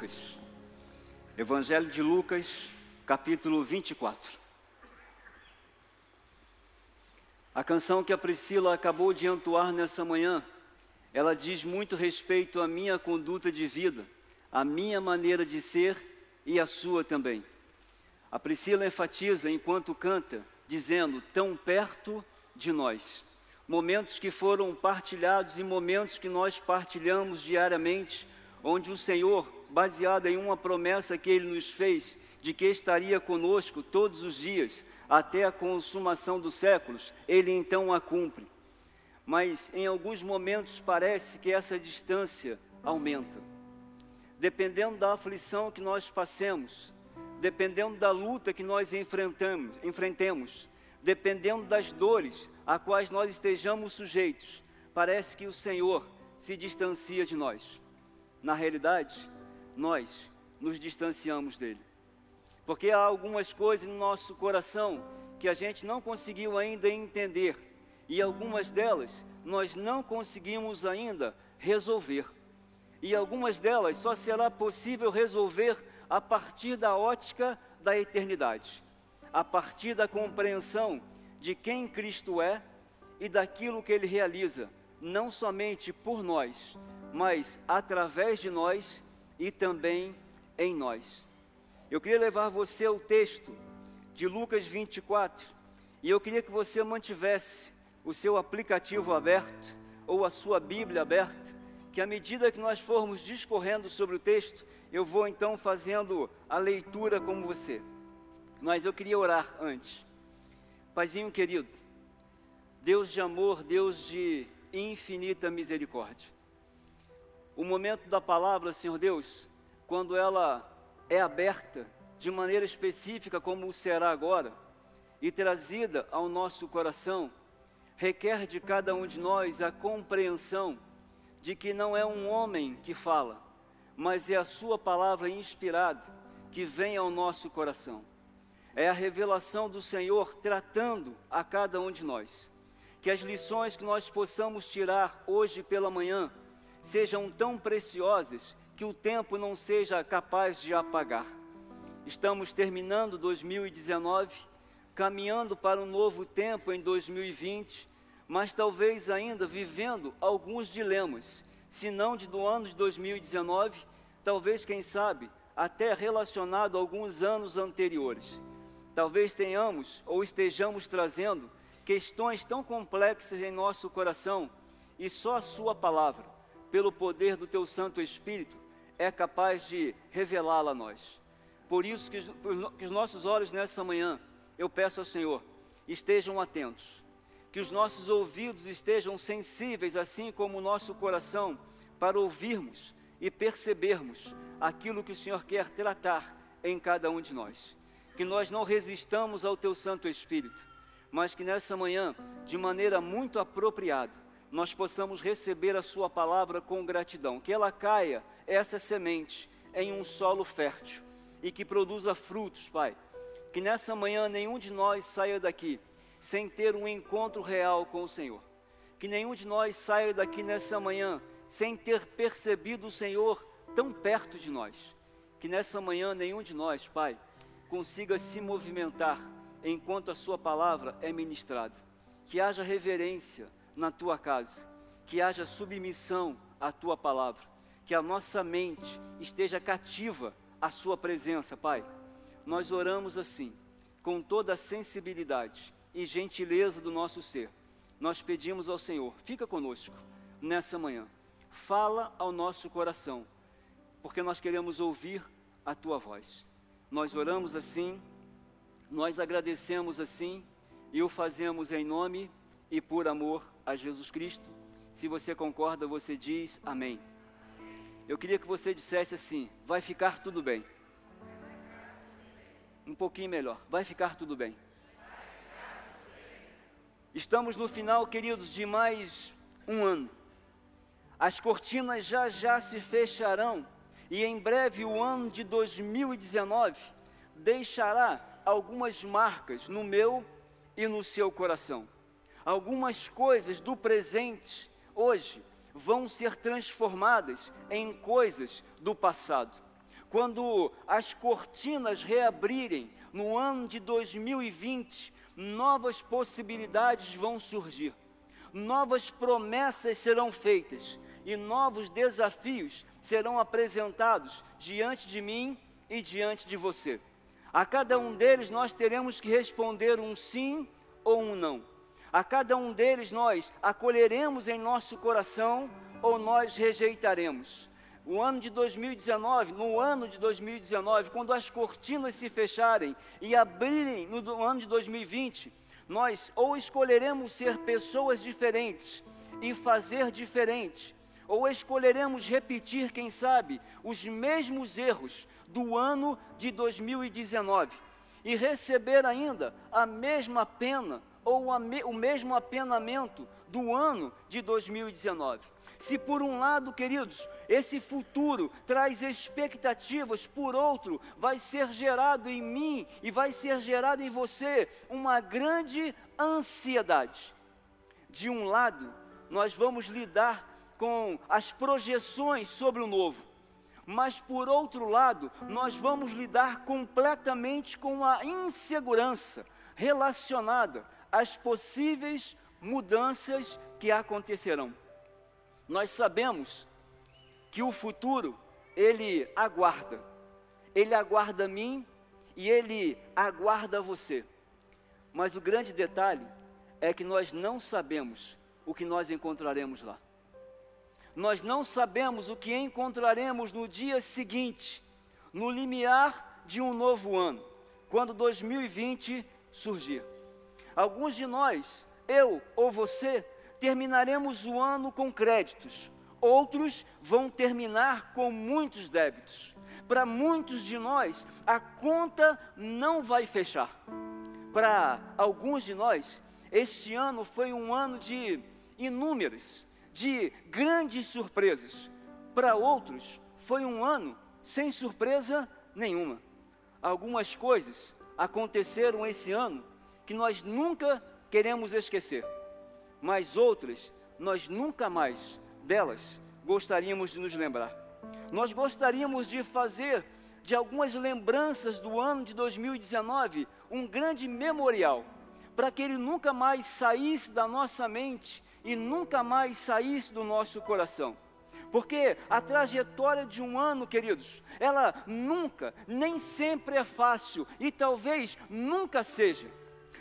Lucas. Evangelho de Lucas, capítulo 24. A canção que a Priscila acabou de entoar nessa manhã, ela diz muito respeito à minha conduta de vida, à minha maneira de ser e à sua também. A Priscila enfatiza enquanto canta, dizendo, tão perto de nós. Momentos que foram partilhados e momentos que nós partilhamos diariamente, onde o Senhor, baseado em uma promessa que Ele nos fez, de que estaria conosco todos os dias, até a consumação dos séculos, Ele então a cumpre. Mas em alguns momentos parece que essa distância aumenta. Dependendo da aflição que nós passemos, dependendo da luta que nós enfrentemos, dependendo das dores a quais nós estejamos sujeitos, parece que o Senhor se distancia de nós. Na realidade, nós nos distanciamos dEle. Porque há algumas coisas no nosso coração que a gente não conseguiu ainda entender, e algumas delas nós não conseguimos ainda resolver. E algumas delas só será possível resolver a partir da ótica da eternidade, a partir da compreensão de quem Cristo é e daquilo que Ele realiza, não somente por nós, mas através de nós e também em nós. Eu queria levar você ao texto de Lucas 24, e eu queria que você mantivesse o seu aplicativo aberto, ou a sua Bíblia aberta, que à medida que nós formos discorrendo sobre o texto, eu vou então fazendo a leitura como você. Mas eu queria orar antes. Paizinho querido, Deus de amor, Deus de infinita misericórdia. O momento da palavra, Senhor Deus, quando ela é aberta de maneira específica como será agora, e trazida ao nosso coração, requer de cada um de nós a compreensão de que não é um homem que fala, mas é a sua palavra inspirada que vem ao nosso coração. É a revelação do Senhor tratando a cada um de nós. Que as lições que nós possamos tirar hoje pela manhã sejam tão preciosas que o tempo não seja capaz de apagar. Estamos terminando 2019, caminhando para um novo tempo em 2020, mas talvez ainda vivendo alguns dilemas, se não do ano de 2019, talvez, quem sabe, até relacionado a alguns anos anteriores. Talvez tenhamos ou estejamos trazendo questões tão complexas em nosso coração, e só a sua palavra, pelo poder do teu Santo Espírito, é capaz de revelá-la a nós. Por isso que os nossos olhos nessa manhã, eu peço ao Senhor, estejam atentos, que os nossos ouvidos estejam sensíveis, assim como o nosso coração, para ouvirmos e percebermos aquilo que o Senhor quer tratar em cada um de nós. Que nós não resistamos ao teu Santo Espírito, mas que nessa manhã, de maneira muito apropriada, nós possamos receber a sua palavra com gratidão, que ela caia, essa semente, em um solo fértil e que produza frutos, Pai. Que nessa manhã nenhum de nós saia daqui sem ter um encontro real com o Senhor. Que nenhum de nós saia daqui nessa manhã sem ter percebido o Senhor tão perto de nós. Que nessa manhã nenhum de nós, Pai, consiga se movimentar enquanto a sua palavra é ministrada. Que haja reverência na tua casa, que haja submissão à tua palavra, que a nossa mente esteja cativa à sua presença, Pai. Nós oramos assim, com toda a sensibilidade e gentileza do nosso ser. Nós pedimos ao Senhor, fica conosco nessa manhã, fala ao nosso coração, porque nós queremos ouvir a tua voz. Nós oramos assim, nós agradecemos assim, e o fazemos em nome e por amor a Jesus Cristo. Se você concorda, você diz amém. Eu queria que você dissesse assim, vai ficar tudo bem. Um pouquinho melhor, vai ficar tudo bem. Estamos no final, queridos, de mais um ano. As cortinas já se fecharão, e em breve o ano de 2019 deixará algumas marcas no meu e no seu coração. Algumas coisas do presente, hoje, vão ser transformadas em coisas do passado. quando as cortinas reabrirem no ano de 2020, novas possibilidades vão surgir, novas promessas serão feitas e novos desafios serão apresentados diante de mim e diante de você. A cada um deles nós teremos que responder um sim ou um não. A cada um deles nós acolheremos em nosso coração ou nós rejeitaremos. No ano de 2019, quando as cortinas se fecharem e abrirem no ano de 2020, nós ou escolheremos ser pessoas diferentes e fazer diferente, ou escolheremos repetir, quem sabe, os mesmos erros do ano de 2019 e receber ainda a mesma pena ou o mesmo apenamento do ano de 2019. Se por um lado, queridos, esse futuro traz expectativas, por outro, vai ser gerado em mim e vai ser gerado em você uma grande ansiedade. De um lado, nós vamos lidar com as projeções sobre o novo, mas por outro lado, nós vamos lidar completamente com a insegurança relacionada às possíveis mudanças que acontecerão. Nós sabemos que o futuro, ele aguarda a mim e ele aguarda você. Mas o grande detalhe é que nós não sabemos o que nós encontraremos lá. Nós não sabemos o que encontraremos no dia seguinte, no limiar de um novo ano, quando 2020 surgir. Alguns de nós, eu ou você, terminaremos o ano com créditos, outros vão terminar com muitos débitos. Para muitos de nós, a conta não vai fechar. Para alguns de nós, este ano foi um ano de inúmeras, de grandes surpresas. Para outros, foi um ano sem surpresa nenhuma. Algumas coisas aconteceram esse ano que nós nunca queremos esquecer, mas outras, nós nunca mais delas gostaríamos de nos lembrar. Nós gostaríamos de fazer de algumas lembranças do ano de 2019 um grande memorial, para que ele nunca mais saísse da nossa mente e nunca mais saísse do nosso coração. Porque a trajetória de um ano, queridos, ela nunca, nem sempre é fácil e talvez nunca seja.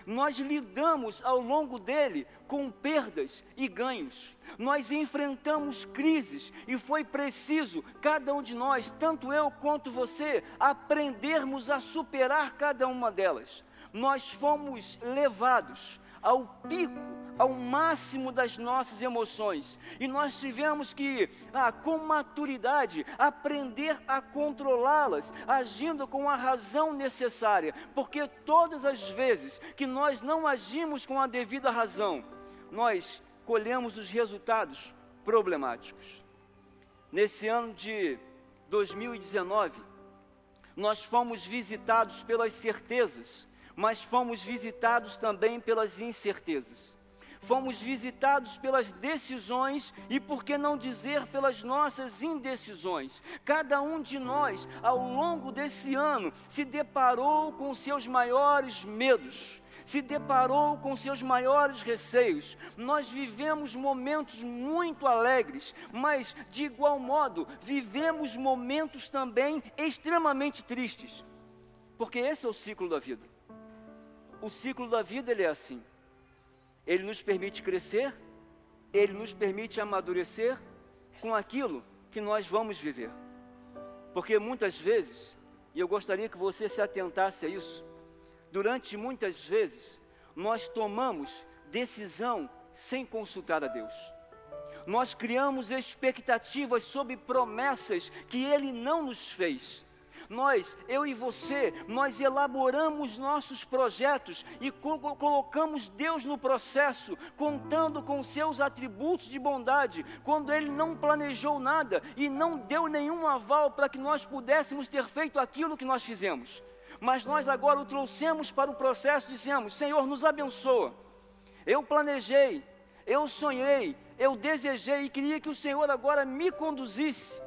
Nós lidamos ao longo dele com perdas e ganhos. Nós enfrentamos crises e foi preciso, cada um de nós, tanto eu quanto você, aprendermos a superar cada uma delas. Nós fomos levados ao pico, ao máximo das nossas emoções, e nós tivemos que, com maturidade, aprender a controlá-las, agindo com a razão necessária, porque todas as vezes que nós não agimos com a devida razão, nós colhemos os resultados problemáticos. Nesse ano de 2019, nós fomos visitados pelas certezas, mas fomos visitados também pelas incertezas. Fomos visitados pelas decisões e, por que não dizer, pelas nossas indecisões. Cada um de nós, ao longo desse ano, se deparou com seus maiores medos, se deparou com seus maiores receios. Nós vivemos momentos muito alegres, mas, de igual modo, vivemos momentos também extremamente tristes, porque esse é o ciclo da vida. O ciclo da vida, ele é assim. Ele nos permite crescer, ele nos permite amadurecer com aquilo que nós vamos viver. Porque muitas vezes, e eu gostaria que você se atentasse a isso, durante muitas vezes, nós tomamos decisão sem consultar a Deus. Nós criamos expectativas sobre promessas que Ele não nos fez. Nós, eu e você, nós elaboramos nossos projetos e colocamos Deus no processo, contando com seus atributos de bondade, quando Ele não planejou nada e não deu nenhum aval para que nós pudéssemos ter feito aquilo que nós fizemos. Mas nós agora o trouxemos para o processo e dissemos: Senhor, nos abençoa. Eu planejei, eu sonhei, eu desejei e queria que o Senhor agora me conduzisse.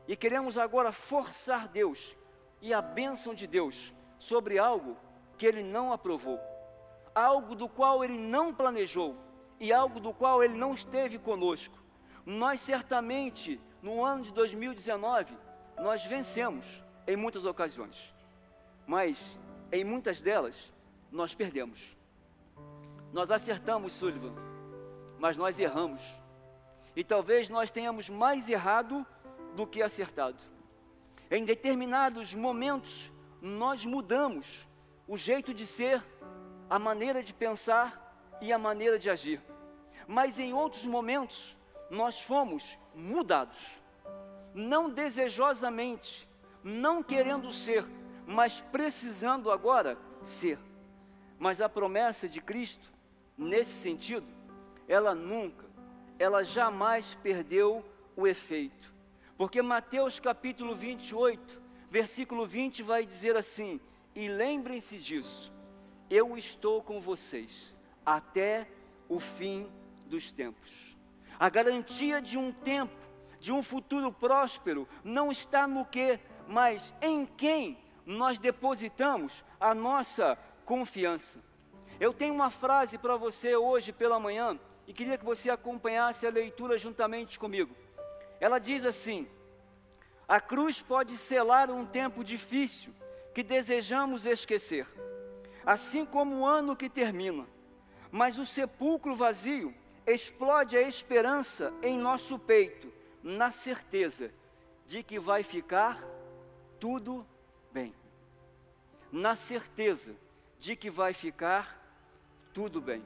e queremos agora forçar Deus e a bênção de Deus sobre algo que Ele não aprovou, algo do qual Ele não planejou e algo do qual Ele não esteve conosco. Nós certamente, no ano de 2019, nós vencemos em muitas ocasiões, mas em muitas delas nós perdemos. Nós acertamos, Sullivan, mas nós erramos. E talvez nós tenhamos mais errado do que acertado. Em determinados momentos, nós mudamos o jeito de ser, a maneira de pensar e a maneira de agir. Mas em outros momentos, nós fomos mudados. Não desejosamente, não querendo ser, mas precisando agora ser. Mas a promessa de Cristo, nesse sentido, ela jamais perdeu o efeito. Porque Mateus capítulo 28, versículo 20 vai dizer assim: e lembrem-se disso, eu estou com vocês até o fim dos tempos. A garantia de um tempo, de um futuro próspero, não está no que, mas em quem nós depositamos a nossa confiança. Eu tenho uma frase para você hoje pela manhã, e queria que você acompanhasse a leitura juntamente comigo. Ela diz assim: a cruz pode selar um tempo difícil que desejamos esquecer, assim como o ano que termina, mas o sepulcro vazio explode a esperança em nosso peito, na certeza de que vai ficar tudo bem. Na certeza de que vai ficar tudo bem.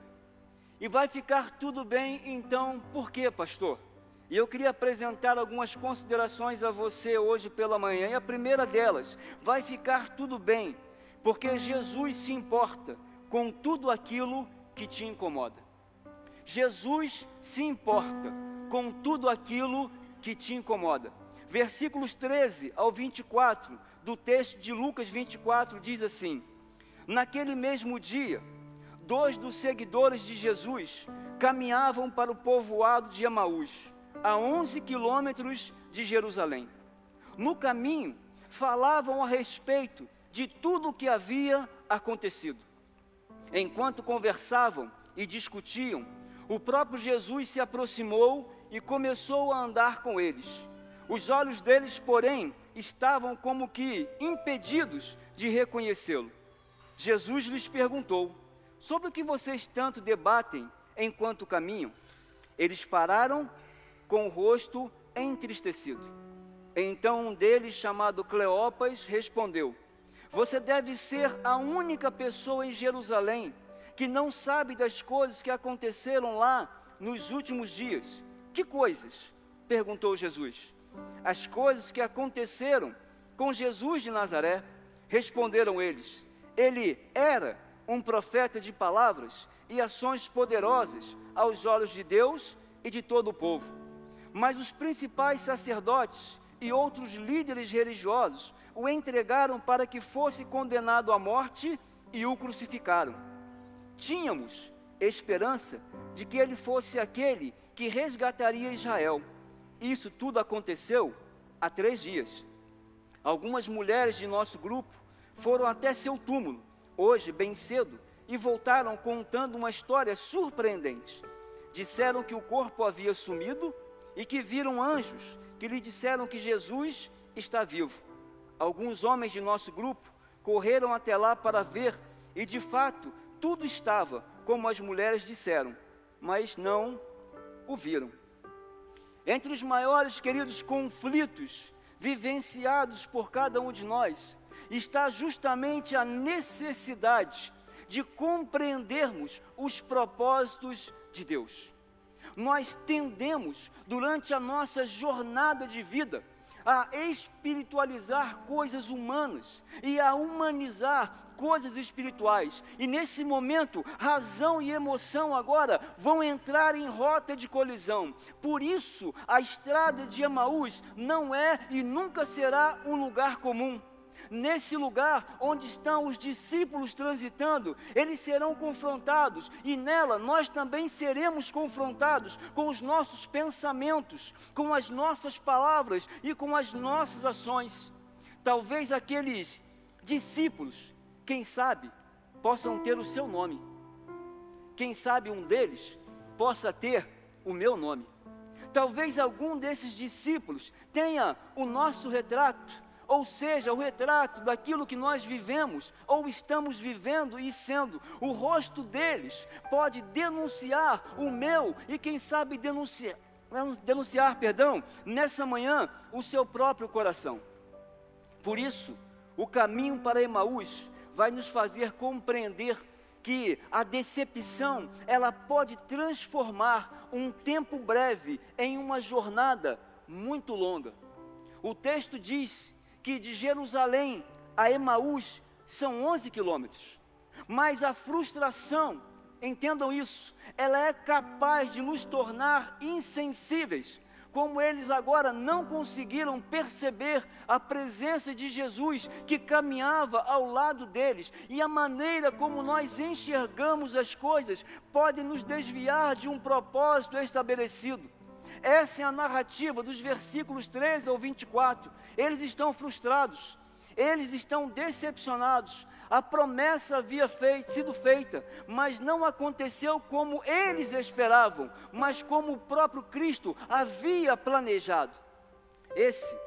E vai ficar tudo bem, então, por quê, pastor? E eu queria apresentar algumas considerações a você hoje pela manhã. E a primeira delas, vai ficar tudo bem, porque Jesus se importa com tudo aquilo que te incomoda. Jesus se importa com tudo aquilo que te incomoda. Versículos 13 ao 24 do texto de Lucas 24 diz assim: naquele mesmo dia, 2 dos seguidores de Jesus caminhavam para o povoado de Emaús, a 11 quilômetros de Jerusalém. No caminho, falavam a respeito de tudo o que havia acontecido. Enquanto conversavam e discutiam, o próprio Jesus se aproximou e começou a andar com eles. Os olhos deles, porém, estavam como que impedidos de reconhecê-lo. Jesus lhes perguntou: sobre o que vocês tanto debatem enquanto caminham? Eles pararam com o rosto entristecido. Então um deles, chamado Cleopas, respondeu: você deve ser a única pessoa em Jerusalém que não sabe das coisas que aconteceram lá nos últimos dias. Que coisas? Perguntou Jesus. As coisas que aconteceram com Jesus de Nazaré. Responderam eles. Ele era um profeta de palavras e ações poderosas aos olhos de Deus e de todo o povo. Mas os principais sacerdotes e outros líderes religiosos o entregaram para que fosse condenado à morte e o crucificaram. Tínhamos esperança de que ele fosse aquele que resgataria Israel. Isso tudo aconteceu há 3 dias. Algumas mulheres de nosso grupo foram até seu túmulo, hoje bem cedo, e voltaram contando uma história surpreendente. Disseram que o corpo havia sumido e que viram anjos que lhe disseram que Jesus está vivo. Alguns homens de nosso grupo correram até lá para ver, e de fato tudo estava como as mulheres disseram, mas não o viram. Entre os maiores, queridos, conflitos vivenciados por cada um de nós, está justamente a necessidade de compreendermos os propósitos de Deus. Nós tendemos, durante a nossa jornada de vida, a espiritualizar coisas humanas e a humanizar coisas espirituais. E nesse momento, razão e emoção agora vão entrar em rota de colisão. Por isso, a estrada de Emaús não é e nunca será um lugar comum. Nesse lugar onde estão os discípulos transitando, eles serão confrontados, e nela nós também seremos confrontados com os nossos pensamentos, com as nossas palavras e com as nossas ações. Talvez aqueles discípulos, quem sabe, possam ter o seu nome. Quem sabe um deles possa ter o meu nome. Talvez algum desses discípulos tenha o nosso retrato, ou seja, o retrato daquilo que nós vivemos, ou estamos vivendo e sendo. O rosto deles pode denunciar o meu, e quem sabe denunciar, nessa manhã, o seu próprio coração. Por isso, o caminho para Emaús vai nos fazer compreender que a decepção, ela pode transformar um tempo breve em uma jornada muito longa. O texto diz que de Jerusalém a Emaús são 11 quilômetros, mas a frustração, entendam isso, ela é capaz de nos tornar insensíveis, como eles agora não conseguiram perceber a presença de Jesus que caminhava ao lado deles, e a maneira como nós enxergamos as coisas pode nos desviar de um propósito estabelecido. Essa é a narrativa dos versículos 13 ao 24. Eles estão frustrados, eles estão decepcionados. A promessa havia sido feita, mas não aconteceu como eles esperavam, mas como o próprio Cristo havia planejado. Esse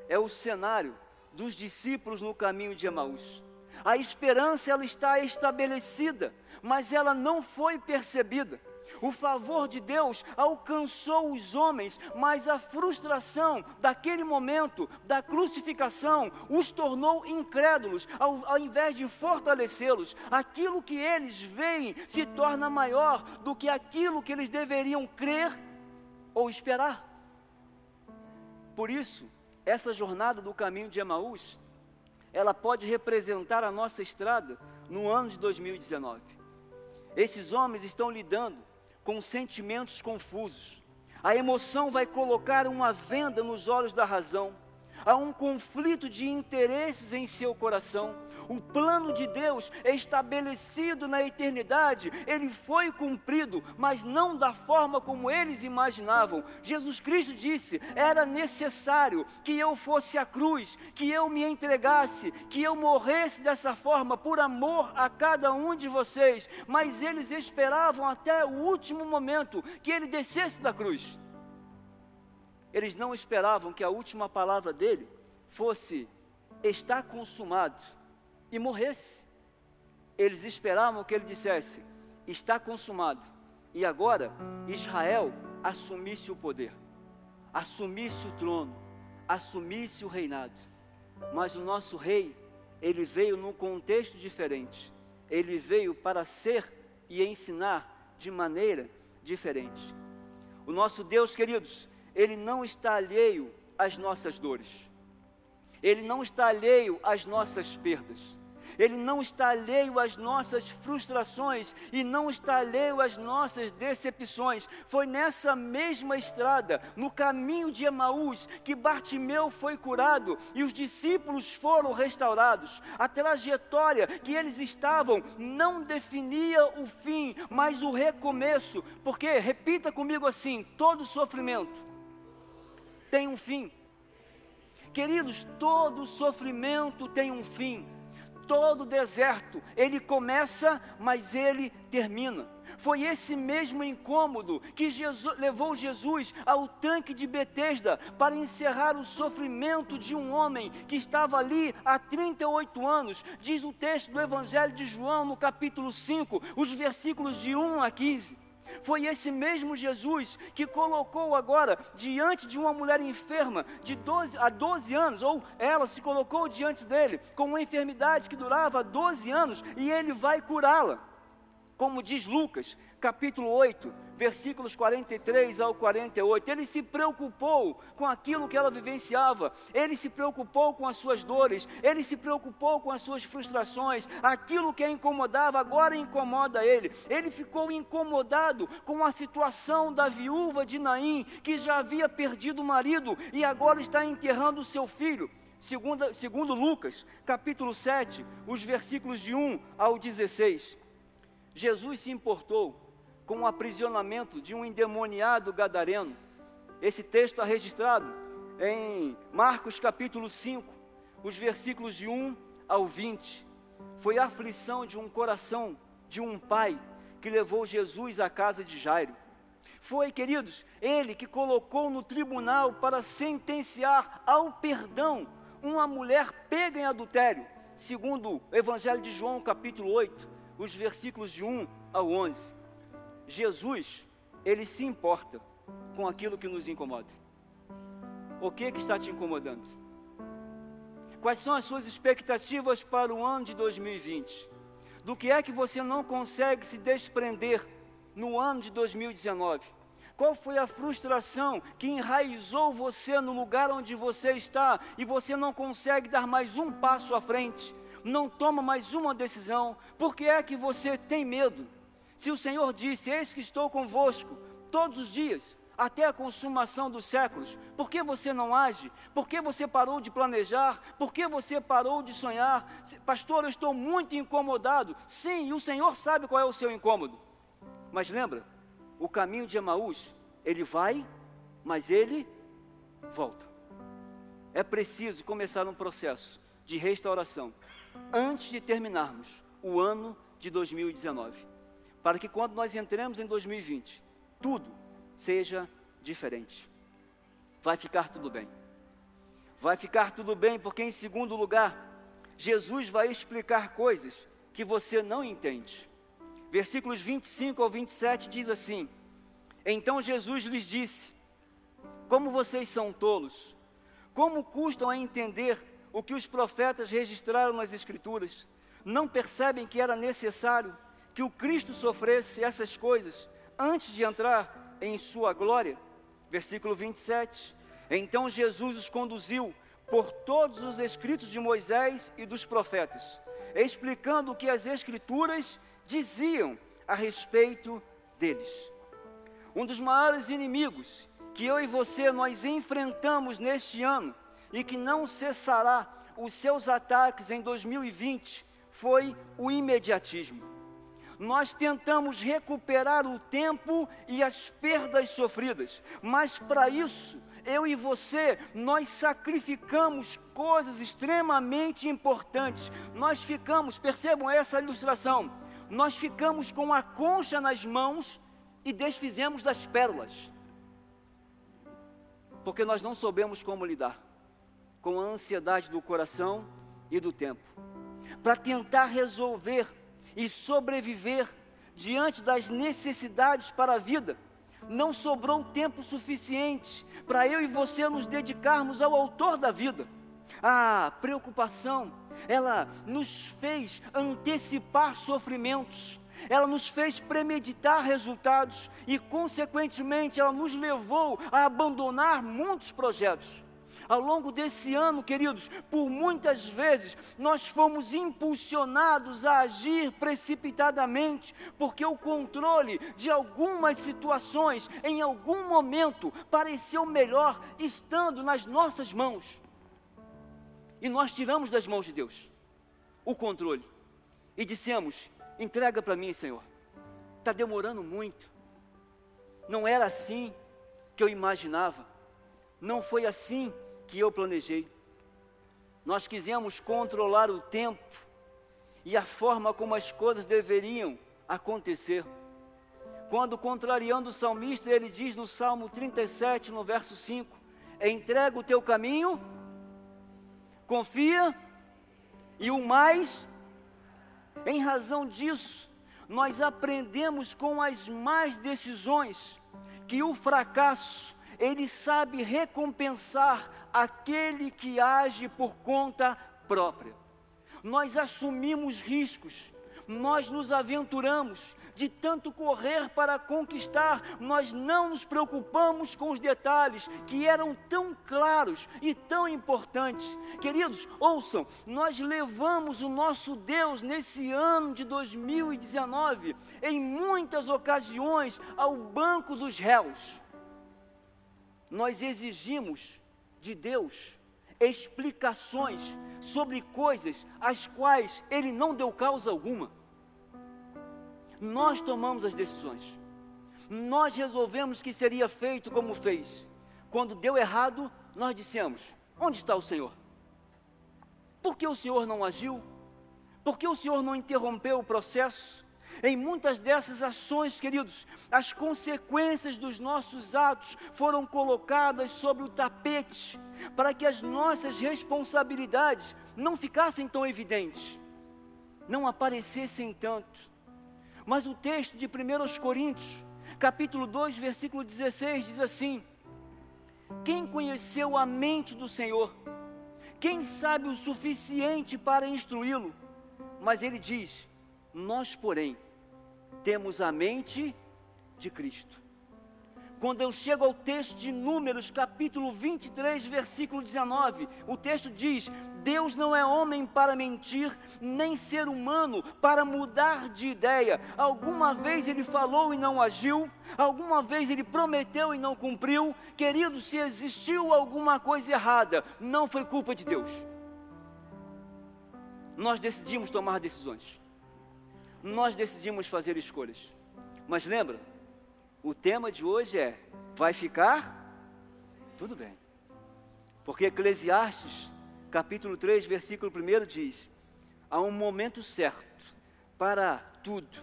é o cenário dos discípulos no caminho de Emaús. A esperança, ela está estabelecida, mas ela não foi percebida. O favor de Deus alcançou os homens, mas a frustração daquele momento, da crucificação, os tornou incrédulos. Ao invés de fortalecê-los, aquilo que eles veem se torna maior do que aquilo que eles deveriam crer ou esperar. Por isso, essa jornada do caminho de Emaús, ela pode representar a nossa estrada no ano de 2019. Esses homens estão lidando com sentimentos confusos. A emoção vai colocar uma venda nos olhos da razão. Há um conflito de interesses em seu coração. O plano de Deus é estabelecido na eternidade, ele foi cumprido, mas não da forma como eles imaginavam. Jesus Cristo disse: era necessário que eu fosse à cruz, que eu me entregasse, que eu morresse dessa forma por amor a cada um de vocês, mas eles esperavam até o último momento que ele descesse da cruz. Eles não esperavam que a última palavra dele fosse: está consumado, e morresse. Eles esperavam que ele dissesse: está consumado, e agora Israel assumisse o poder, assumisse o trono, assumisse o reinado. Mas o nosso rei, ele veio num contexto diferente. Ele veio para ser e ensinar de maneira diferente. O nosso Deus, queridos, ele não está alheio às nossas dores. Ele não está alheio às nossas perdas. Ele não está alheio às nossas frustrações e não está alheio às nossas decepções. Foi nessa mesma estrada, no caminho de Emaús, que Bartimeu foi curado e os discípulos foram restaurados. A trajetória que eles estavam não definia o fim, mas o recomeço. Porque, repita comigo assim: todo sofrimento tem um fim. Queridos, todo sofrimento tem um fim. Todo deserto, ele começa, mas ele termina. Foi esse mesmo incômodo que levou Jesus ao tanque de Betesda para encerrar o sofrimento de um homem que estava ali há 38 anos. Diz o texto do Evangelho de João, no capítulo 5, os versículos de 1 a 15. Foi esse mesmo Jesus que colocou agora diante de uma mulher enferma há 12 anos, ou ela se colocou diante dele com uma enfermidade que durava 12 anos, e ele vai curá-la. Como diz Lucas, capítulo 8, versículos 43 ao 48, ele se preocupou com aquilo que ela vivenciava, ele se preocupou com as suas dores, ele se preocupou com as suas frustrações, aquilo que a incomodava agora incomoda ele ficou incomodado com a situação da viúva de Naim, que já havia perdido o marido e agora está enterrando o seu filho. segundo Lucas, capítulo 7, os versículos de 1 ao 16. Jesus se importou com o aprisionamento de um endemoniado gadareno. Esse texto está registrado em Marcos capítulo 5, os versículos de 1 ao 20. Foi a aflição de um coração de um pai que levou Jesus à casa de Jairo. Foi, queridos, ele que colocou no tribunal para sentenciar ao perdão uma mulher pega em adultério, segundo o Evangelho de João capítulo 8, os versículos de 1 ao 11. Jesus, ele se importa com aquilo que nos incomoda. O que está te incomodando? Quais são as suas expectativas para o ano de 2020? Do que é que você não consegue se desprender no ano de 2019? Qual foi a frustração que enraizou você no lugar onde você está e você não consegue dar mais um passo à frente? Não toma mais uma decisão? Por que é que você tem medo? Se o Senhor disse, eis que estou convosco todos os dias, até a consumação dos séculos, por que você não age? Por que você parou de planejar? Por que você parou de sonhar? Pastor, eu estou muito incomodado. Sim, e o Senhor sabe qual é o seu incômodo. Mas lembra, o caminho de Emaús, ele vai, mas ele volta. É preciso começar um processo de restauração antes de terminarmos o ano de 2019, para que quando nós entremos em 2020, tudo seja diferente. Vai ficar tudo bem. Vai ficar tudo bem, porque em segundo lugar, Jesus vai explicar coisas que você não entende. Versículos 25 ao 27 diz assim: então Jesus lhes disse, como vocês são tolos, como custam a entender o que os profetas registraram nas Escrituras? Não percebem que era necessário que o Cristo sofresse essas coisas antes de entrar em sua glória? Versículo 27, então Jesus os conduziu por todos os escritos de Moisés e dos profetas, explicando o que as Escrituras diziam a respeito deles. Um dos maiores inimigos que eu e você nós enfrentamos neste ano e que não cessará os seus ataques em 2020 foi o imediatismo. Nós tentamos recuperar o tempo e as perdas sofridas, mas para isso, eu e você, nós sacrificamos coisas extremamente importantes. Nós ficamos, percebam essa ilustração, nós ficamos com a concha nas mãos e desfizemos das pérolas, porque nós não soubemos como lidar com a ansiedade do coração e do tempo, para tentar resolver e sobreviver diante das necessidades para a vida. Não sobrou tempo suficiente para eu e você nos dedicarmos ao autor da vida. A preocupação, ela nos fez antecipar sofrimentos, ela nos fez premeditar resultados e, consequentemente, ela nos levou a abandonar muitos projetos. Ao longo desse ano, queridos, por muitas vezes nós fomos impulsionados a agir precipitadamente, porque o controle de algumas situações, em algum momento, pareceu melhor estando nas nossas mãos. E nós tiramos das mãos de Deus o controle e dissemos, entrega para mim, Senhor, está demorando muito, não era assim que eu imaginava, não foi assim que eu planejei. Nós quisemos controlar o tempo e a forma como as coisas deveriam acontecer. Quando, contrariando o salmista, ele diz no Salmo 37, no verso 5, entrega o teu caminho, confia, e o mais, em razão disso, nós aprendemos com as más decisões, que o fracasso, ele sabe recompensar aquele que age por conta própria. Nós assumimos riscos, nós nos aventuramos, de tanto correr para conquistar, nós não nos preocupamos com os detalhes que eram tão claros e tão importantes. Queridos, ouçam, nós levamos o nosso Deus nesse ano de 2019, em muitas ocasiões, ao banco dos réus. Nós exigimos de Deus explicações sobre coisas às quais Ele não deu causa alguma. Nós tomamos as decisões. Nós resolvemos que seria feito como fez. Quando deu errado, nós dissemos: onde está o Senhor? Por que o Senhor não agiu? Por que o Senhor não interrompeu o processo? Em muitas dessas ações, queridos, as consequências dos nossos atos foram colocadas sobre o tapete, para que as nossas responsabilidades não ficassem tão evidentes, não aparecessem tanto. Mas o texto de 1 Coríntios, capítulo 2, versículo 16, diz assim: quem conheceu a mente do Senhor? Quem sabe o suficiente para instruí-lo? Mas ele diz: nós, porém, temos a mente de Cristo. Quando eu chego ao texto de Números, capítulo 23, versículo 19, o texto diz: Deus não é homem para mentir, nem ser humano para mudar de ideia. Alguma vez Ele falou e não agiu, alguma vez Ele prometeu e não cumpriu. Querido, se existiu alguma coisa errada, não foi culpa de Deus. Nós decidimos tomar decisões, nós decidimos fazer escolhas. Mas lembra, o tema de hoje é: vai ficar tudo bem. Porque Eclesiastes, capítulo 3, versículo 1 diz: há um momento certo para tudo,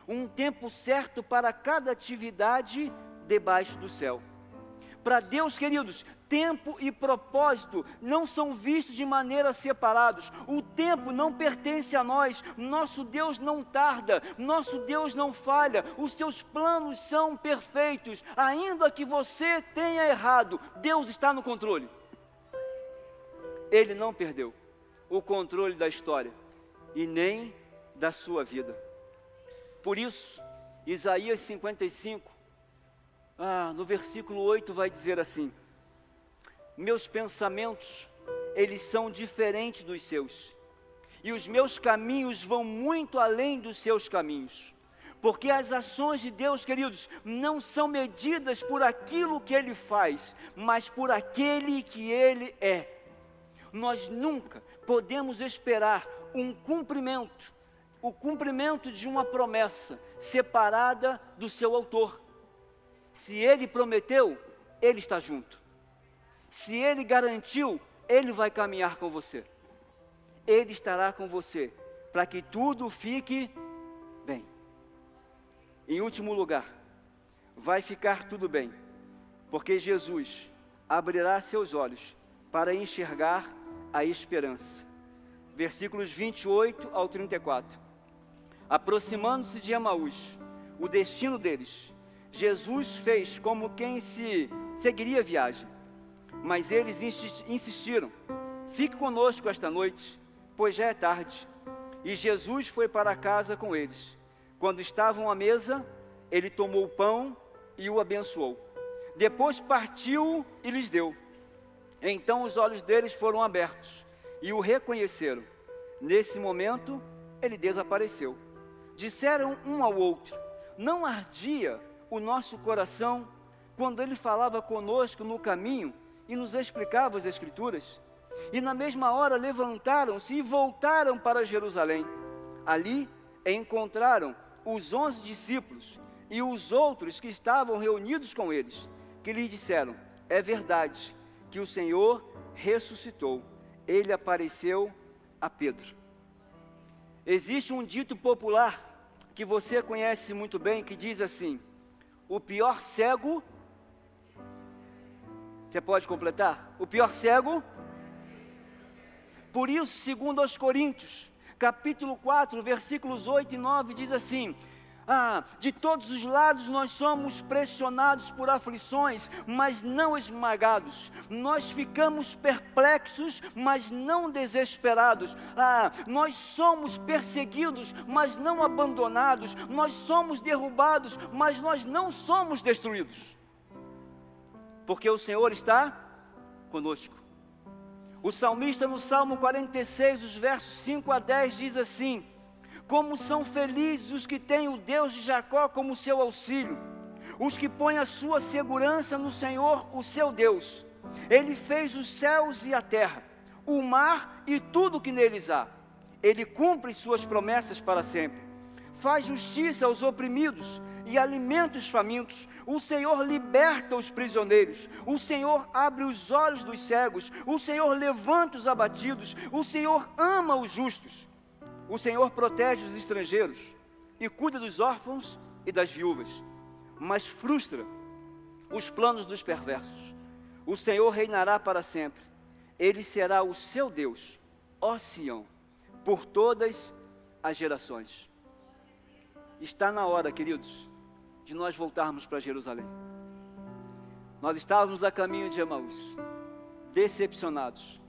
um tempo certo para cada atividade debaixo do céu. Para Deus, queridos, tempo e propósito não são vistos de maneira separados. O tempo não pertence a nós. Nosso Deus não tarda, nosso Deus não falha. Os seus planos são perfeitos. Ainda que você tenha errado, Deus está no controle. Ele não perdeu o controle da história e nem da sua vida. Por isso, Isaías 55, no versículo 8 vai dizer assim: meus pensamentos, eles são diferentes dos seus, e os meus caminhos vão muito além dos seus caminhos. Porque as ações de Deus, queridos, não são medidas por aquilo que Ele faz, mas por aquele que Ele é. Nós nunca podemos esperar o cumprimento de uma promessa separada do seu autor. Se Ele prometeu, Ele está junto. Se Ele garantiu, Ele vai caminhar com você. Ele estará com você, para que tudo fique bem. Em último lugar, vai ficar tudo bem, porque Jesus abrirá seus olhos para enxergar a esperança. Versículos 28 ao 34. Aproximando-se de Emaús, o destino deles, Jesus fez como quem seguiria a viagem. Mas eles insistiram: fique conosco esta noite, pois já é tarde. E Jesus foi para casa com eles. Quando estavam à mesa, Ele tomou o pão e o abençoou. Depois partiu e lhes deu. Então os olhos deles foram abertos e o reconheceram. Nesse momento, Ele desapareceu. Disseram um ao outro: não ardia o nosso coração quando Ele falava conosco no caminho e nos explicava as Escrituras? E na mesma hora levantaram-se e voltaram para Jerusalém. Ali encontraram os 11 discípulos e os outros que estavam reunidos com eles, que lhes disseram: é verdade que o Senhor ressuscitou. Ele apareceu a Pedro. Existe um dito popular que você conhece muito bem, que diz assim: o pior cego... Você pode completar? O pior cego... Por isso, segundo aos Coríntios, capítulo 4, versículos 8 e 9, diz assim: de todos os lados nós somos pressionados por aflições, mas não esmagados. Nós ficamos perplexos, mas não desesperados. Nós somos perseguidos, mas não abandonados. Nós somos derrubados, mas nós não somos destruídos. Porque o Senhor está conosco. O salmista no Salmo 46, os versos 5 a 10, diz assim: como são felizes os que têm o Deus de Jacó como seu auxílio, os que põem a sua segurança no Senhor, o seu Deus. Ele fez os céus e a terra, o mar e tudo que neles há. Ele cumpre suas promessas para sempre. Faz justiça aos oprimidos e alimenta os famintos. O Senhor liberta os prisioneiros. O Senhor abre os olhos dos cegos. O Senhor levanta os abatidos. O Senhor ama os justos. O Senhor protege os estrangeiros e cuida dos órfãos e das viúvas, mas frustra os planos dos perversos. O Senhor reinará para sempre. Ele será o seu Deus, ó Sião, por todas as gerações. Está na hora, queridos, de nós voltarmos para Jerusalém. Nós estávamos a caminho de Emaús, decepcionados,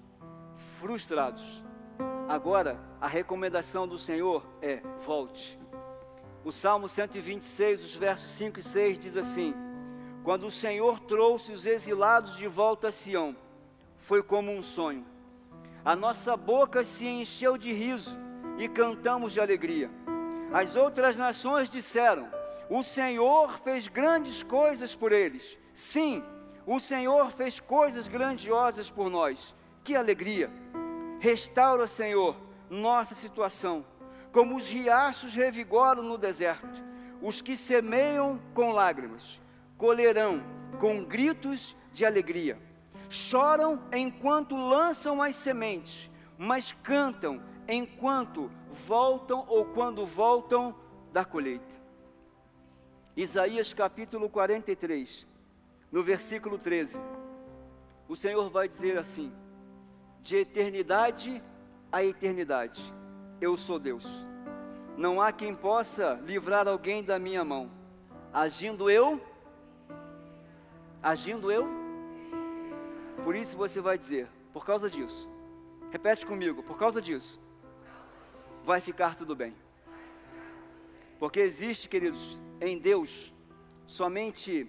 frustrados. Agora, a recomendação do Senhor é: volte. O Salmo 126, os versos 5 e 6 diz assim: quando o Senhor trouxe os exilados de volta a Sião, foi como um sonho. A nossa boca se encheu de riso e cantamos de alegria. As outras nações disseram: o Senhor fez grandes coisas por eles. Sim, o Senhor fez coisas grandiosas por nós. Que alegria! Restaura, Senhor, nossa situação, como os riachos revigoram no deserto. Os que semeiam com lágrimas colherão com gritos de alegria. Choram enquanto lançam as sementes, mas cantam enquanto voltam ou quando voltam da colheita. Isaías capítulo 43, no versículo 13, o Senhor vai dizer assim: de eternidade a eternidade, eu sou Deus. Não há quem possa livrar alguém da minha mão. Agindo eu. Por isso você vai dizer: por causa disso. Repete comigo: por causa disso, vai ficar tudo bem. Porque existe, queridos, em Deus, somente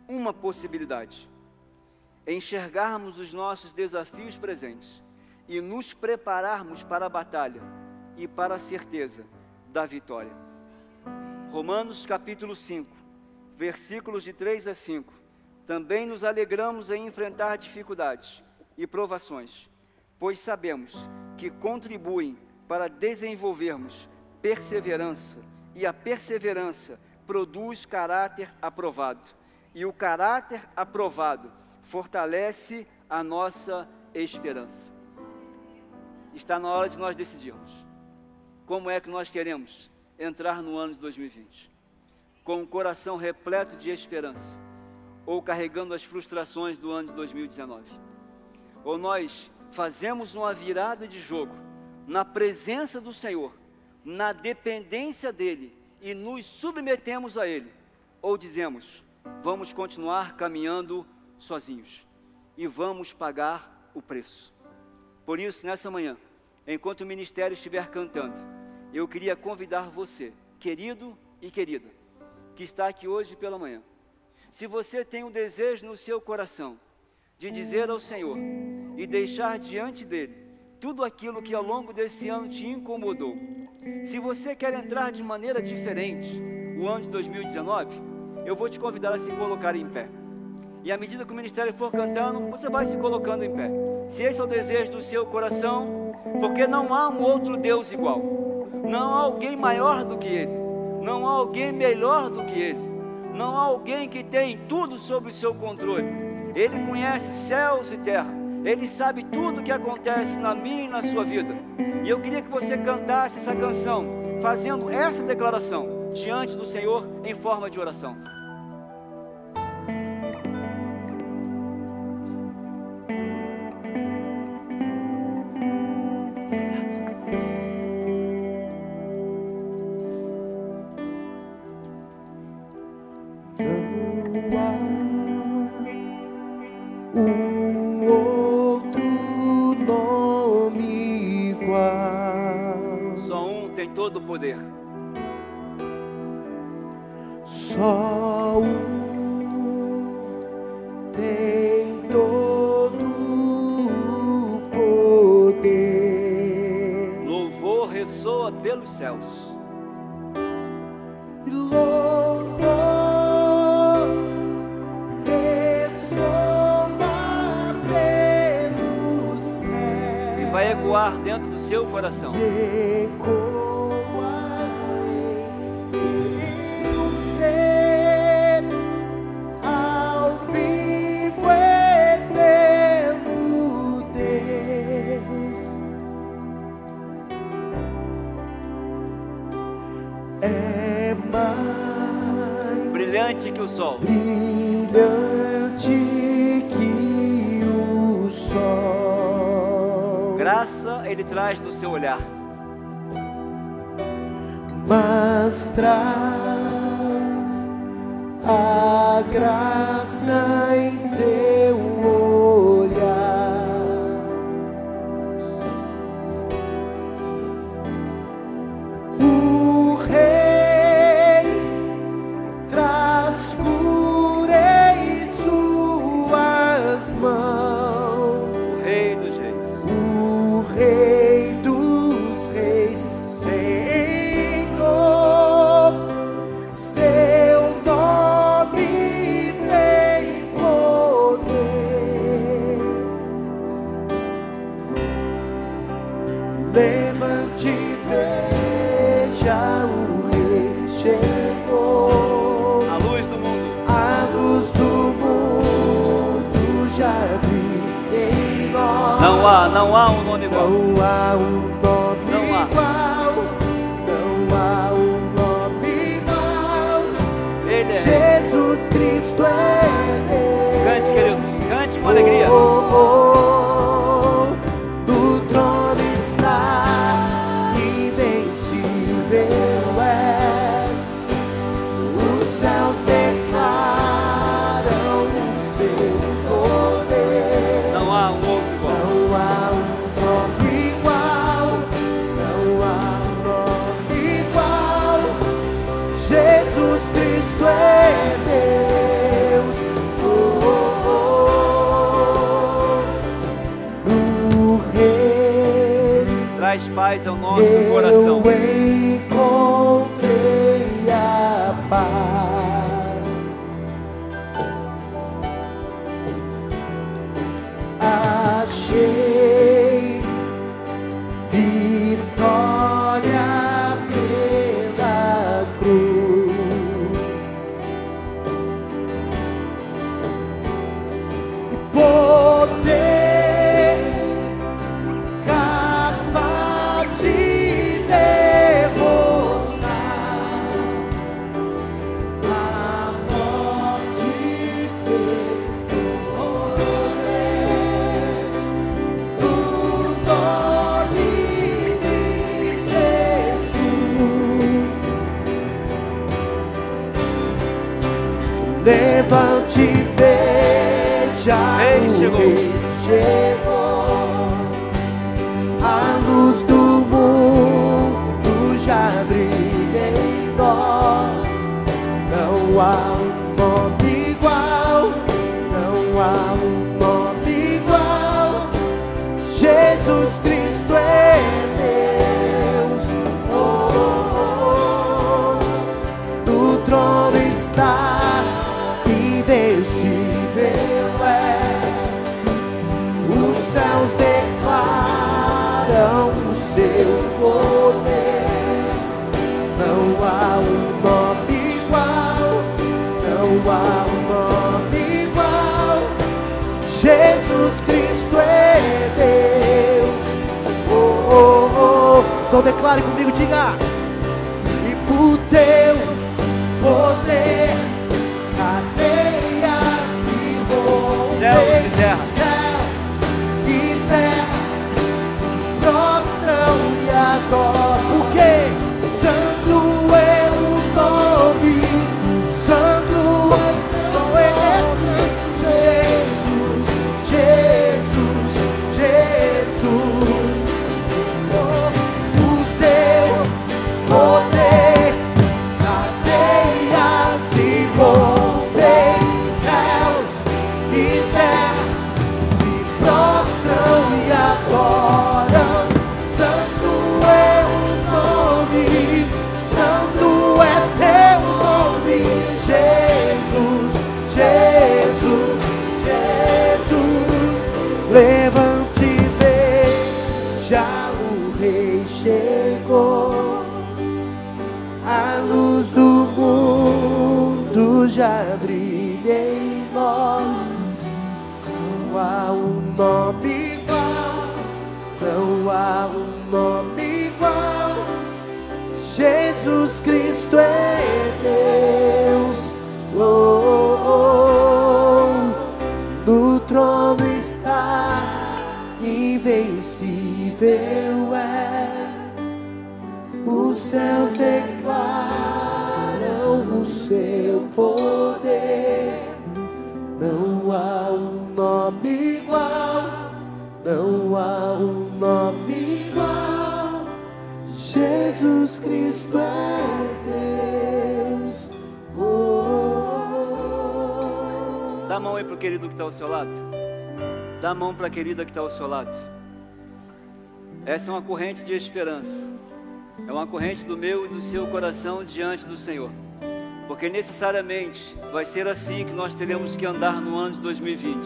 uma possibilidade: enxergarmos os nossos desafios presentes e nos prepararmos para a batalha e para a certeza da vitória. Romanos capítulo 5, versículos de 3 a 5. Também nos alegramos em enfrentar dificuldades e provações, pois sabemos que contribuem para desenvolvermos perseverança, e a perseverança produz caráter aprovado, e o caráter aprovado fortalece a nossa esperança. Está na hora de nós decidirmos como é que nós queremos entrar no ano de 2020, com o coração repleto de esperança, ou carregando as frustrações do ano de 2019. Ou nós fazemos uma virada de jogo na presença do Senhor, na dependência dEle, e nos submetemos a Ele, ou dizemos: vamos continuar caminhando sozinhos e vamos pagar o preço. Por isso, nessa manhã, enquanto o ministério estiver cantando, eu queria convidar você, querido e querida, que está aqui hoje pela manhã. Se você tem um desejo no seu coração de dizer ao Senhor e deixar diante dEle tudo aquilo que ao longo desse ano te incomodou, se você quer entrar de maneira diferente o ano de 2019, eu vou te convidar a se colocar em pé. E à medida que o ministério for cantando, você vai se colocando em pé. Se esse é o desejo do seu coração, porque não há um outro Deus igual, não há alguém maior do que Ele, não há alguém melhor do que Ele, não há alguém que tem tudo sob o seu controle. Ele conhece céus e terra, Ele sabe tudo o que acontece na minha e na sua vida. E eu queria que você cantasse essa canção, fazendo essa declaração diante do Senhor em forma de oração. Todo o poder. Só tem todo o poder. Louvor ressoa pelos céus. Louvor ressoa ecoar dentro do seu coração. Brilhante que o sol. Brilhante que o sol. Graça ele traz no seu olhar. Mas traz a graça em seu olhar. O Rei traz cura em suas mãos. O Rei dos Reis. O Rei dos Reis, Senhor, seu nome tem poder. Levante e veja, o Rei chegou. A luz do mundo. A luz do mundo já brilha em nós. Não há um nome igual. Não há um nome Não há. igual. Não há um nome igual. Ele é Rei. Jesus Cristo é Rei. Cante, queridos. Cante com alegria. Oh, oh, oh. No trono está, invencível é. Os céus declaram o seu poder. Não há um outro igual. Não há um nome igual. Não há um nome igual. Jesus Cristo é Deus. Oh, oh, oh. O Rei, Traz paz ao nosso coração. eu encontrei a paz. Achei vitória pela cruz e poder capaz de derrotar a morte sem poder. No nome de Jesus, levante e veja, Rei o chegou. Rei chegou. A luz do mundo já brilha em nós. Não há um nome igual. Não há um nome igual. Jesus Cristo é Deus. Oh, oh, oh. No trono está, invencível é. Os céus declaram o seu poder. Não há um nome igual. Não há um nome igual. Jesus Cristo é Deus. Oh, oh, oh. Então declare comigo, diga. E por teu poder, cadeias se rompem. Céus e terra. Céus e terra se prostram e adoram. Porque santo é o nome, santo é só ele. Jesus, Jesus, Jesus. O teu poder, cadeias se rompem, céus e terra se prostram e adoram. Santo é o chegou, a luz do mundo já brilha em nós. Não há um nome igual, não há um nome igual. Jesus Cristo é Deus. Oh, oh, oh. No trono está, invencível é. Os céus declaram o seu poder. Não há um nome igual, não há um nome igual. Jesus Cristo é Deus. Dá a mão aí para o querido que está ao seu lado. Dá a mão para a querida que está ao seu lado. Essa é uma corrente de esperança. É uma corrente do meu e do seu coração diante do Senhor. Porque necessariamente vai ser assim que nós teremos que andar no ano de 2020.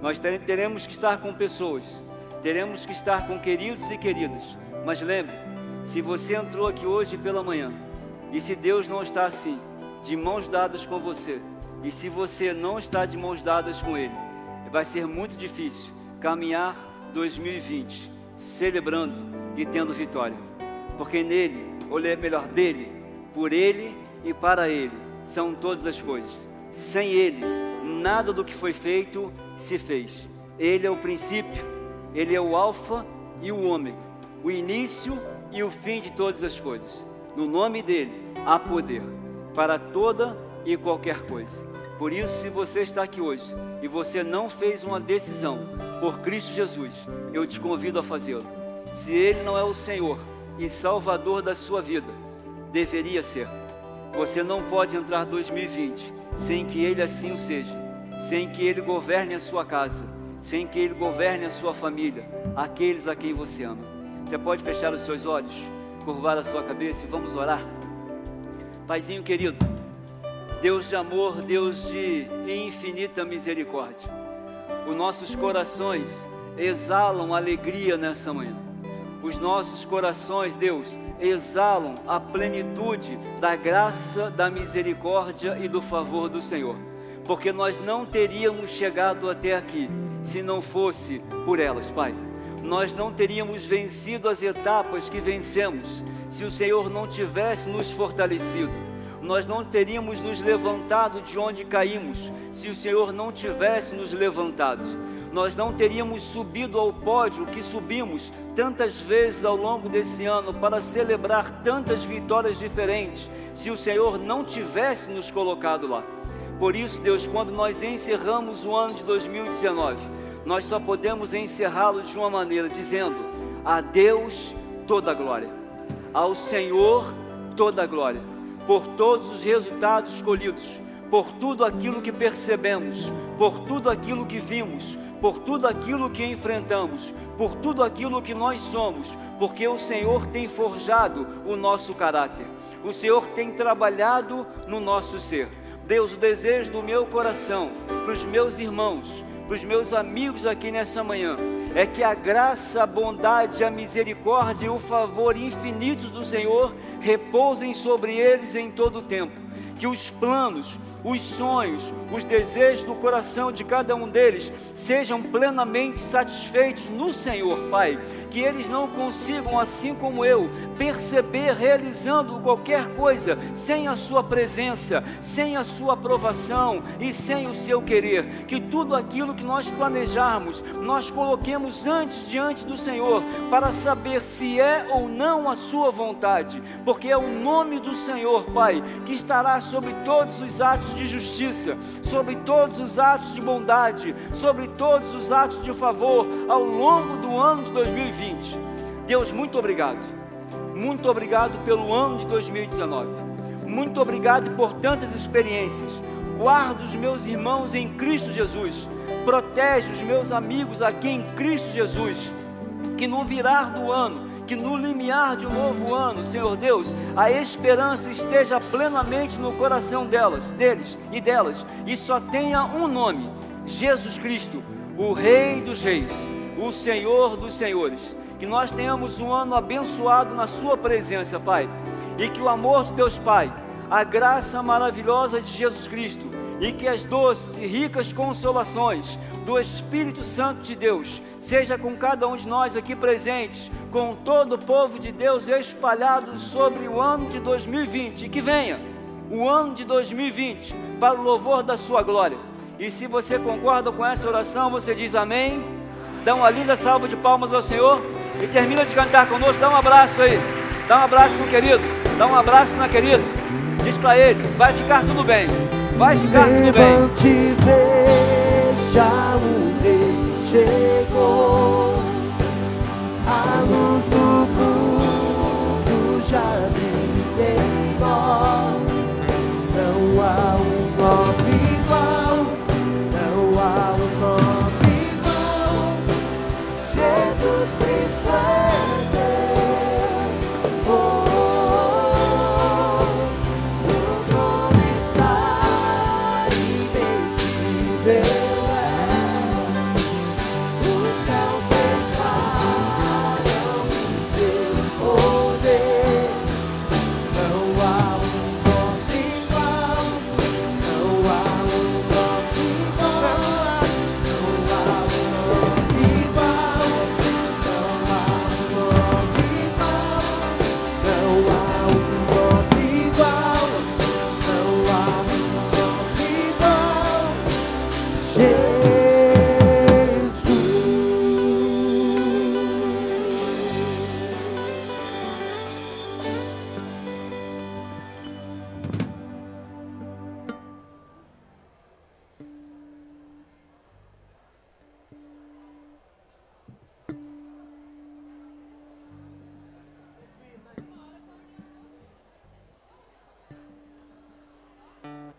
Nós teremos que estar com pessoas, teremos que estar com queridos e queridas. Mas lembre, se você entrou aqui hoje pela manhã, e se Deus não está assim, de mãos dadas com você, e se você não está de mãos dadas com Ele, vai ser muito difícil caminhar 2020, celebrando e tendo vitória. Porque nele, ou melhor, dele, por Ele e para Ele, são todas as coisas. Sem Ele, nada do que foi feito se fez. Ele é o princípio, Ele é o alfa e o ômega, o início e o fim de todas as coisas. No nome dEle, há poder para toda e qualquer coisa. Por isso, se você está aqui hoje e você não fez uma decisão por Cristo Jesus, eu te convido a fazê-lo. Se Ele não é o Senhor e Salvador da sua vida, deveria ser. Você não pode entrar 2020 sem que Ele assim o seja, sem que Ele governe a sua casa, sem que Ele governe a sua família, aqueles a quem você ama. Você pode fechar os seus olhos, curvar a sua cabeça e vamos orar? Paizinho querido, Deus de amor, Deus de infinita misericórdia, os nossos corações exalam alegria nessa manhã. Os nossos corações, Deus, exalam a plenitude da graça, da misericórdia e do favor do Senhor. Porque nós não teríamos chegado até aqui se não fosse por elas, Pai. Nós não teríamos vencido as etapas que vencemos se o Senhor não tivesse nos fortalecido. Nós não teríamos nos levantado de onde caímos se o Senhor não tivesse nos levantado. Nós não teríamos subido ao pódio que subimos tantas vezes ao longo desse ano para celebrar tantas vitórias diferentes se o Senhor não tivesse nos colocado lá. Por isso, Deus, quando nós encerramos o ano de 2019, nós só podemos encerrá-lo de uma maneira, dizendo: a Deus toda a glória, ao Senhor toda a glória, por todos os resultados escolhidos, por tudo aquilo que percebemos, por tudo aquilo que vimos, por tudo aquilo que enfrentamos, por tudo aquilo que nós somos, porque o Senhor tem forjado o nosso caráter, o Senhor tem trabalhado no nosso ser. Deus, o desejo do meu coração, para os meus irmãos, para os meus amigos aqui nessa manhã, é que a graça, a bondade, a misericórdia e o favor infinitos do Senhor repousem sobre eles em todo o tempo. Que os planos, os sonhos, os desejos do coração de cada um deles sejam plenamente satisfeitos no Senhor, Pai. Que eles não consigam, assim como eu, perceber realizando qualquer coisa sem a sua presença, sem a sua aprovação e sem o seu querer. Que tudo aquilo que nós planejarmos, nós coloquemos antes diante do Senhor, para saber se é ou não a sua vontade, porque é o nome do Senhor, Pai, que estará sobre todos os atos de justiça, sobre todos os atos de bondade, sobre todos os atos de favor ao longo do ano de 2020. Deus, muito obrigado pelo ano de 2019, muito obrigado por tantas experiências. Guarda os meus irmãos em Cristo Jesus, protege os meus amigos aqui em Cristo Jesus, que no virar do ano, que no limiar de um novo ano, Senhor Deus, a esperança esteja plenamente no coração deles e delas, e só tenha um nome: Jesus Cristo, o Rei dos Reis, o Senhor dos Senhores. Que nós tenhamos um ano abençoado na sua presença, Pai. E que o amor de Deus Pai, a graça maravilhosa de Jesus Cristo e que as doces e ricas consolações do Espírito Santo de Deus seja com cada um de nós aqui presentes, com todo o povo de Deus espalhado sobre o ano de 2020, e que venha o ano de 2020 para o louvor da sua glória. E se você concorda com essa oração, você diz amém, dá uma linda salva de palmas ao Senhor e termina de cantar conosco. Dá um abraço aí, dá um abraço no querido, dá um abraço na querida, diz para ele, vai ficar tudo bem, vai ficar tudo bem. Levante, veja, o rei chegou, a luz do